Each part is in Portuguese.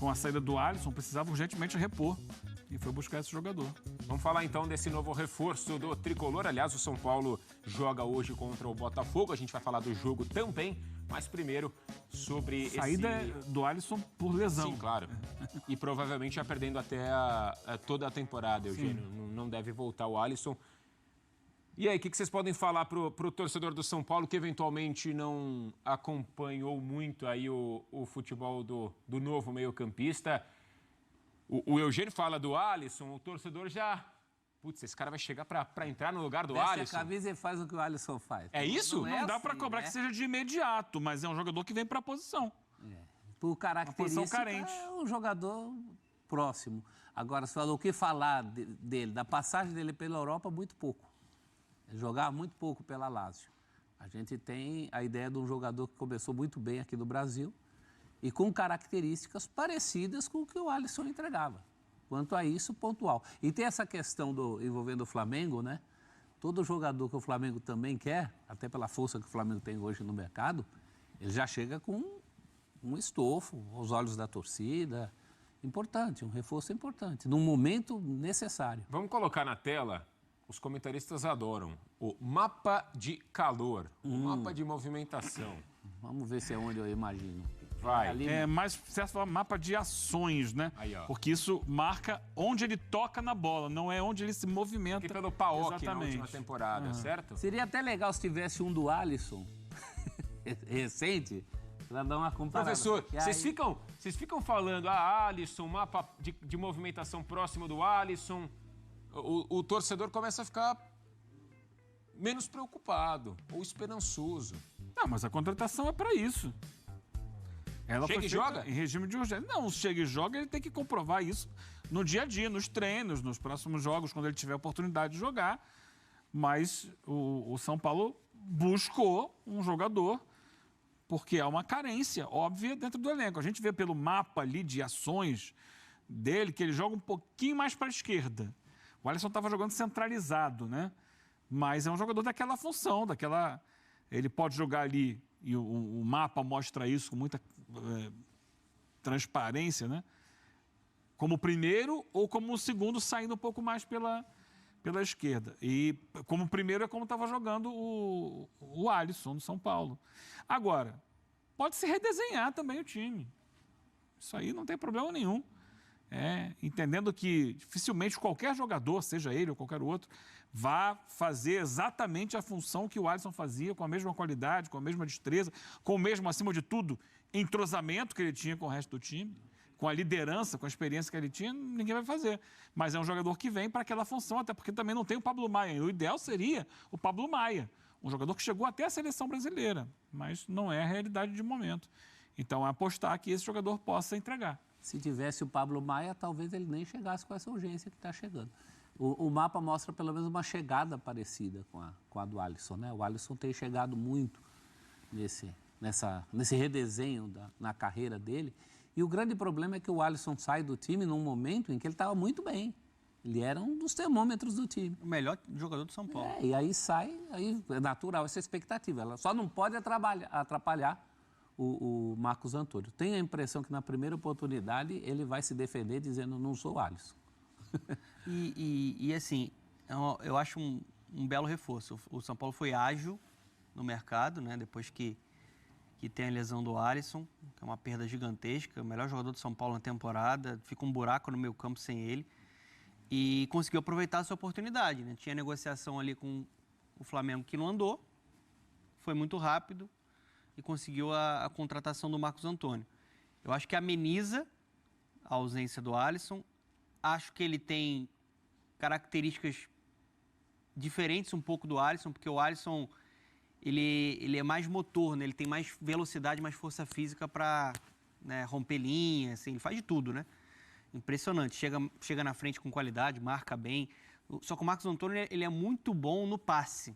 com a saída do Alisson, precisava urgentemente repor e foi buscar esse jogador. Vamos falar então desse novo reforço do Tricolor. Aliás, o São Paulo joga hoje contra o Botafogo. A gente vai falar do jogo também, mas primeiro sobre saída do Alisson por lesão. Sim, claro. E provavelmente já perdendo até toda a temporada, Eugênio. Não deve voltar o Alisson. E aí, o que vocês podem falar para o torcedor do São Paulo que eventualmente não acompanhou muito aí o futebol do novo meio-campista? O Eugênio fala do Alisson, o torcedor já... Putz, esse cara vai chegar para entrar no lugar do Alisson. Veste a camisa e faz o que o Alisson faz. É isso? Não dá para cobrar, né, que seja de imediato, mas é um jogador que vem para a posição. Por característica, carente. É um jogador próximo. Agora, você falou o que falar dele, da passagem dele pela Europa, muito pouco. Ele jogava muito pouco pela Lazio. A gente tem a ideia de um jogador que começou muito bem aqui no Brasil e com características parecidas com o que o Alisson entregava. Quanto a isso, pontual. E tem essa questão envolvendo o Flamengo, né? Todo jogador que o Flamengo também quer, até pela força que o Flamengo tem hoje no mercado, ele já chega com um estofo aos olhos da torcida. Importante, um reforço importante, num momento necessário. Vamos colocar na tela, os comentaristas adoram, o mapa de calor, o mapa de movimentação. Vamos ver se é onde eu imagino. Vai. Ali, É mais certo mapa de ações, né? Aí, ó. Porque isso marca onde ele toca na bola, não é onde ele se movimenta. Aqui pelo Paok na Exatamente. última temporada, certo? Seria até legal se tivesse um do Alisson, recente, para dar uma comparada. Professor, Porque vocês ficam falando, Alisson, mapa de movimentação próximo do Alisson, o torcedor começa a ficar menos preocupado ou esperançoso. Não, mas a contratação é para isso. Ela Chega foi e feita joga? em regime de urgência. Não, se chega e joga, ele tem que comprovar isso no dia a dia, nos treinos, nos próximos jogos, quando ele tiver a oportunidade de jogar. Mas o São Paulo buscou um jogador porque há uma carência óbvia dentro do elenco. A gente vê pelo mapa ali de ações dele que ele joga um pouquinho mais para a esquerda. O Alisson estava jogando centralizado, né? Mas é um jogador daquela função, daquela... Ele pode jogar ali, e o mapa mostra isso com muita transparência, né? Como primeiro ou como segundo, saindo um pouco mais pela esquerda. E como primeiro é como estava jogando o Alisson no São Paulo. Agora, pode se redesenhar também o time. Isso aí não tem problema nenhum. Entendendo que dificilmente qualquer jogador, seja ele ou qualquer outro, vá fazer exatamente a função que o Alisson fazia, com a mesma qualidade, com a mesma destreza, com o mesmo, acima de tudo, entrosamento que ele tinha com o resto do time, com a liderança, com a experiência que ele tinha, ninguém vai fazer. Mas é um jogador que vem para aquela função, até porque também não tem o Pablo Maia. O ideal seria o Pablo Maia, um jogador que chegou até a seleção brasileira, mas não é a realidade de momento. Então, é apostar que esse jogador possa entregar. Se tivesse o Pablo Maia, talvez ele nem chegasse com essa urgência que está chegando. O mapa mostra pelo menos uma chegada parecida com a do Alisson, né? O Alisson tem chegado muito nesse redesenho na carreira dele. E o grande problema é que o Alisson sai do time num momento em que ele estava muito bem. Ele era um dos termômetros do time. O melhor jogador do São Paulo. E aí sai, aí é natural essa expectativa. Ela só não pode atrapalhar o Marcos Antônio. Tenho a impressão que na primeira oportunidade ele vai se defender dizendo não sou o Alisson. E assim, eu acho um belo reforço. O São Paulo foi ágil no mercado, né? Depois que tem a lesão do Alisson, que é uma perda gigantesca, o melhor jogador do São Paulo na temporada, fica um buraco no meio campo sem ele, e conseguiu aproveitar a sua oportunidade, né? Tinha negociação ali com o Flamengo que não andou, foi muito rápido e conseguiu a contratação do Marcos Antônio. Eu acho que ameniza a ausência do Alisson. Acho que ele tem características diferentes um pouco do Alisson, porque o Alisson ele é mais motor, né? Ele tem mais velocidade, mais força física para, né, romper linha, assim, ele faz de tudo, né? Impressionante, chega na frente com qualidade, marca bem. Só que o Marcos Antônio ele é muito bom no passe.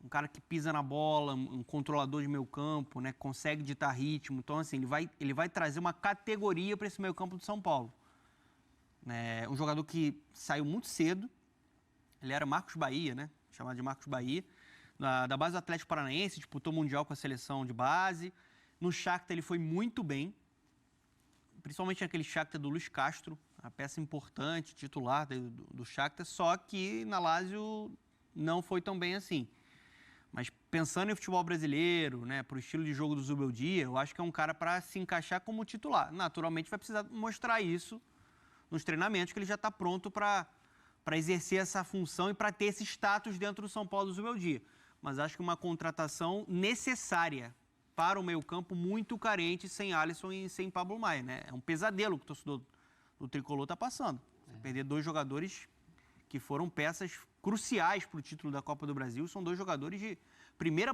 Um cara que pisa na bola, um controlador de meio campo, né? Consegue ditar ritmo. Então, assim, ele vai trazer uma categoria para esse meio campo do São Paulo. Um jogador que saiu muito cedo, ele era Marcos Bahia, né? Chamado de Marcos Bahia, da base do Atlético Paranaense, disputou o Mundial com a seleção de base. No Shakhtar ele foi muito bem, principalmente naquele Shakhtar do Luiz Castro, a peça importante, titular do Shakhtar, só que na Lazio não foi tão bem assim. Mas pensando em futebol brasileiro, né, para o estilo de jogo do Zubeldia, eu acho que é um cara para se encaixar como titular. Naturalmente vai precisar mostrar isso nos treinamentos, que ele já está pronto para exercer essa função e para ter esse status dentro do São Paulo do Zubeldia. Mas acho que uma contratação necessária para o meio-campo muito carente sem Alisson e sem Pablo Maia, né? É um pesadelo que o torcedor do Tricolor está passando. Você perder 2 jogadores que foram peças cruciais para o título da Copa do Brasil, são 2 jogadores de primeira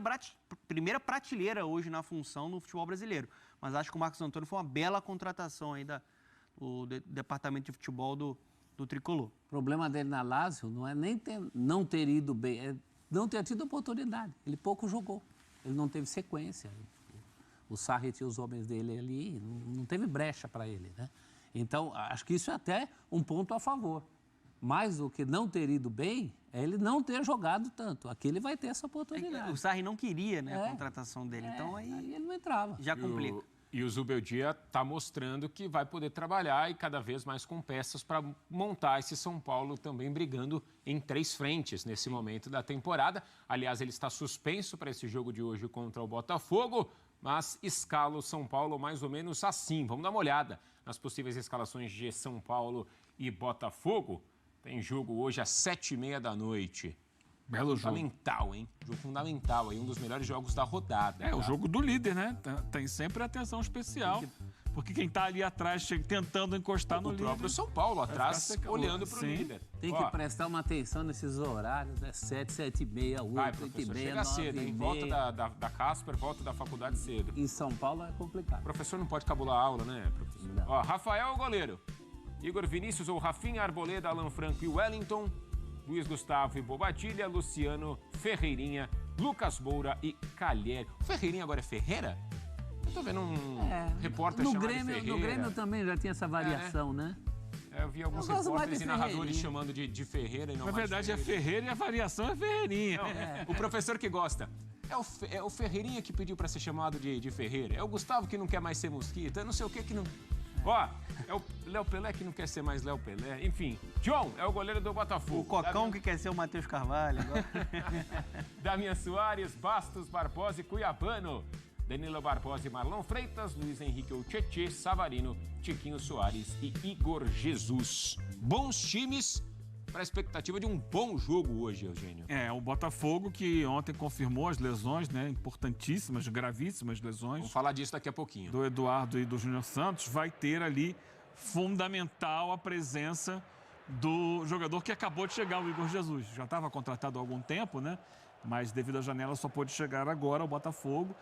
prateleira hoje na função no futebol brasileiro. Mas acho que o Marcos Antônio foi uma bela contratação aí do departamento de futebol do Tricolor. O problema dele na Lazio não é nem não ter ido bem, é não ter tido oportunidade. Ele pouco jogou, ele não teve sequência. O Sarri tinha os homens dele ali, não teve brecha para ele, né? Então, acho que isso é até um ponto a favor. Mais do que não ter ido bem, é ele não ter jogado tanto. Aqui ele vai ter essa oportunidade. O Sarri não queria, né, a contratação dele, então aí ele não entrava. Já complica. E o Zubeldia está mostrando que vai poder trabalhar e cada vez mais com peças para montar esse São Paulo também brigando em 3 frentes nesse momento da temporada. Aliás, ele está suspenso para esse jogo de hoje contra o Botafogo, mas escala o São Paulo mais ou menos assim. Vamos dar uma olhada nas possíveis escalações de São Paulo e Botafogo. Tem jogo hoje às 7h30 da noite. Belo jogo. Fundamental, hein? Jogo fundamental aí, um dos melhores jogos da rodada. É, o jogo do líder, né? Tem sempre atenção especial. Porque quem tá ali atrás tentando encostar no líder... O próprio São Paulo atrás, olhando pro Sim. líder. Tem que prestar uma atenção nesses horários, né? 7, 7h30, 8, Vai, professor, 8h30, chega cedo, hein? 9h30. Volta da Casper, volta da faculdade cedo. Em São Paulo é complicado. O professor não pode cabular a aula, né, professor? Não. Ó, Rafael é o goleiro. Igor Vinícius ou Rafinha, Arboleda, Alan Franco e Wellington. Luiz Gustavo e Bobadilha, Luciano, Ferreirinha, Lucas Moura e Calheri. O Ferreirinha agora é Ferreira? Eu tô vendo um repórter chamado Ferreira. No Grêmio também já tinha essa variação, né? Eu vi alguns Eu gosto mais repórteres de e narradores Ferreirinha. chamando de Ferreira e não Na mais verdade é Ferreira. Ferreira e a variação é Ferreirinha. Não, o professor que gosta. É o Ferreirinha que pediu pra ser chamado de Ferreira. É o Gustavo que não quer mais ser Mosquita. É não sei o que não... Ó, é o Léo Pelé que não quer ser mais Léo Pelé. Enfim, John é o goleiro do Botafogo. O Cocão que quer ser o Matheus Carvalho agora. Damian Soares, Bastos, Barbosa e Cuiabano. Danilo Barbosa e Marlon Freitas, Luiz Henrique ou Tietê, Savarino, Tiquinho Soares e Igor Jesus. Bons times para a expectativa de um bom jogo hoje, Eugênio. É, o Botafogo que ontem confirmou as lesões, né? Importantíssimas, gravíssimas lesões. Vamos falar disso daqui a pouquinho. Do Eduardo e do Júnior Santos, vai ter ali fundamental a presença do jogador que acabou de chegar, o Igor Jesus. Já estava contratado há algum tempo, né? Mas devido à janela só pôde chegar agora, o Botafogo.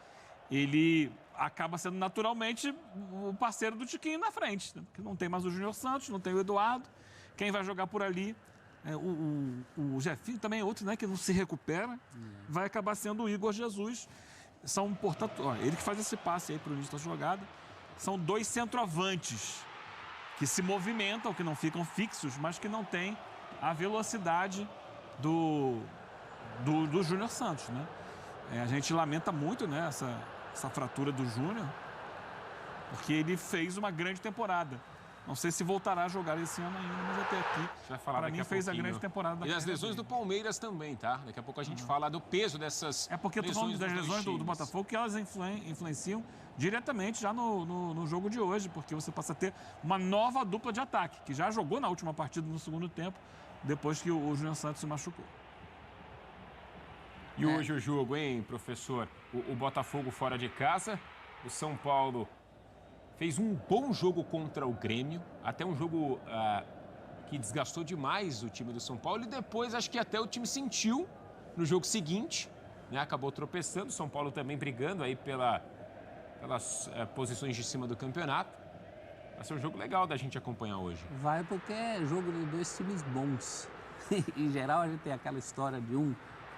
Ele acaba sendo naturalmente o parceiro do Tiquinho na frente, né? Porque não tem mais o Júnior Santos, não tem o Eduardo. Quem vai jogar por ali, o Jefinho também é outro, né? Que não se recupera. Vai acabar sendo o Igor Jesus. São, portanto, ele que faz esse passe aí para o início da jogada. São 2 centroavantes que se movimentam, que não ficam fixos, mas que não têm a velocidade do Júnior Santos, né? A gente lamenta muito, né, essa fratura do Júnior, porque ele fez uma grande temporada. Não sei se voltará a jogar esse ano ainda, mas até aqui, para mim, fez a grande temporada da E as carreira lesões dele. do Palmeiras também, tá? Daqui a pouco a gente fala do peso dessas É porque eu tô falando das dos dois lesões do times. Botafogo, que elas influenciam diretamente já no jogo de hoje, porque você passa a ter uma nova dupla de ataque, que já jogou na última partida no segundo tempo, depois que o Júnior Santos se machucou. E hoje o jogo, hein, professor? O Botafogo fora de casa, o São Paulo fez um bom jogo contra o Grêmio, até um jogo que desgastou demais o time do São Paulo, e depois acho que até o time sentiu no jogo seguinte, né? Acabou tropeçando, o São Paulo também brigando aí pelas posições de cima do campeonato. Vai ser um jogo legal da gente acompanhar hoje. Vai porque é jogo de 2 times bons. Em geral, a gente tem aquela história de um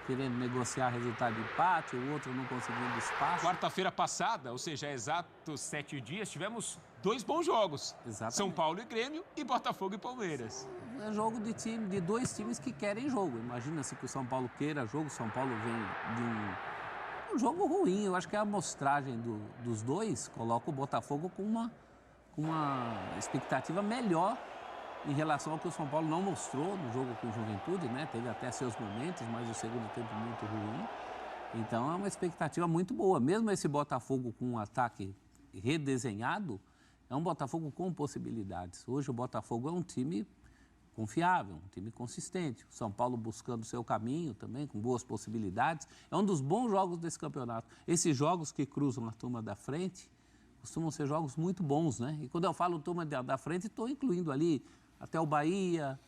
querendo negociar resultado de empate, o outro não conseguindo espaço. Quarta-feira passada, ou seja, exatos 7 dias, tivemos 2 bons jogos. Exatamente. São Paulo e Grêmio e Botafogo e Palmeiras. É jogo de 2 times que querem jogo. Imagina-se que o São Paulo queira jogo, o São Paulo vem de um jogo ruim. Eu acho que a amostragem dos dois coloca o Botafogo com com uma expectativa melhor em relação ao que o São Paulo não mostrou no jogo com o Juventude, né? Teve até seus momentos, mas o segundo tempo muito ruim. Então é uma expectativa muito boa. Mesmo esse Botafogo com um ataque redesenhado, é um Botafogo com possibilidades. Hoje o Botafogo é um time confiável, um time consistente. O São Paulo buscando o seu caminho também, com boas possibilidades. É um dos bons jogos desse campeonato. Esses jogos que cruzam a turma da frente costumam ser jogos muito bons, né? E quando eu falo turma da frente, estou incluindo ali até o Bahia,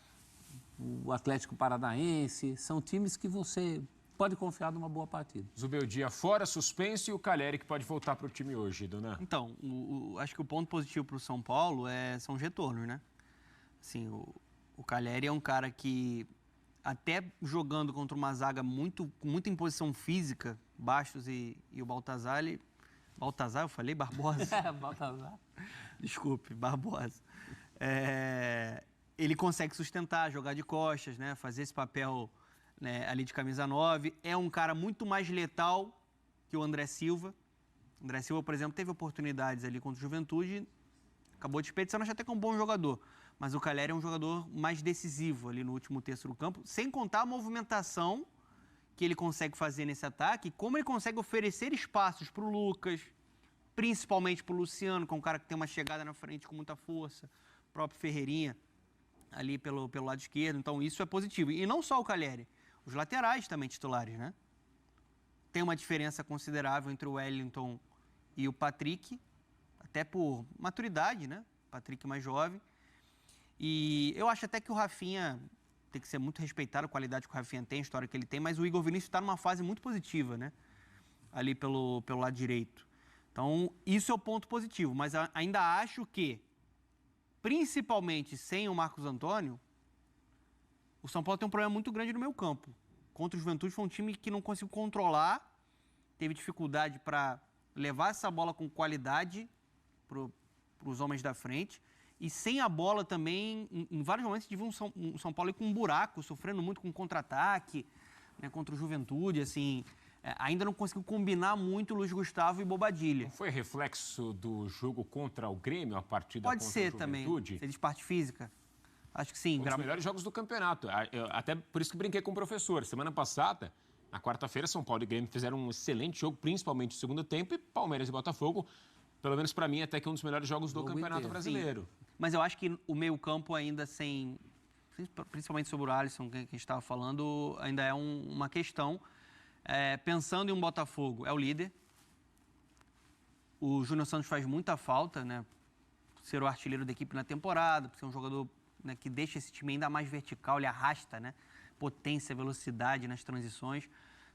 o Atlético Paranaense. São times que você pode confiar numa boa partida. Zubeldia fora, suspenso, e o Caleri que pode voltar para o time hoje, Dona. Então, acho que o ponto positivo para o São Paulo são os retornos, né? Assim, o Caleri é um cara que, até jogando contra uma zaga com muita imposição física, Bastos e o Baltazar, Baltazar, eu falei? Barbosa? Baltazar. Desculpe, Barbosa. Ele consegue sustentar, jogar de costas, né? Fazer esse papel, né, ali de camisa 9. É um cara muito mais letal que o André Silva. O André Silva, por exemplo, teve oportunidades ali contra o Juventude, acabou desperdiçando, acho até que é um bom jogador. Mas o Caleri é um jogador mais decisivo ali no último terço do campo, sem contar a movimentação que ele consegue fazer nesse ataque, como ele consegue oferecer espaços para o Lucas, principalmente para o Luciano, que é um cara que tem uma chegada na frente com muita força, o próprio Ferreirinha ali pelo lado esquerdo. Então isso é positivo. E não só o Caleri, os laterais também titulares, né? Tem uma diferença considerável entre o Wellington e o Patrick, até por maturidade, né? O Patrick mais jovem. E eu acho até que o Rafinha tem que ser muito respeitado, a qualidade que o Rafinha tem, a história que ele tem, mas o Igor Vinícius está numa fase muito positiva, né? Ali pelo lado direito. Então, isso é o ponto positivo, mas ainda acho que, principalmente sem o Marcos Antônio, o São Paulo tem um problema muito grande no meio campo. Contra o Juventude foi um time que não conseguiu controlar, teve dificuldade para levar essa bola com qualidade para os homens da frente. E sem a bola também, em vários momentos, tive um São Paulo aí com um buraco, sofrendo muito com contra-ataque, né, contra o Juventude, assim. Ainda não conseguiu combinar muito Luiz Gustavo e Bobadilha. Não foi reflexo do jogo contra o Grêmio, a partida Pode contra ser o também, Juventude? se diz parte física. Acho que sim. Um dos melhores jogos do campeonato. Até por isso que brinquei com o professor. Semana passada, na quarta-feira, São Paulo e Grêmio fizeram um excelente jogo, principalmente no segundo tempo, e Palmeiras e Botafogo, pelo menos para mim, até que um dos melhores jogos do Campeonato Brasileiro. Sim. Mas eu acho que o meio-campo ainda sem, principalmente sobre o Alisson, que a gente estava falando, ainda é uma questão. Pensando em um Botafogo, é o líder. O Júnior Santos faz muita falta, né? Por ser o artilheiro da equipe na temporada, por ser um jogador, né, que deixa esse time ainda mais vertical, ele arrasta, né? Potência, velocidade nas transições.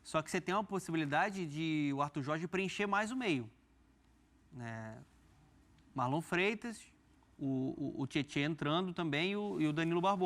Só que você tem uma possibilidade de o Arthur Jorge preencher mais o meio. Marlon Freitas, o Tietê entrando também e o Danilo Barbosa.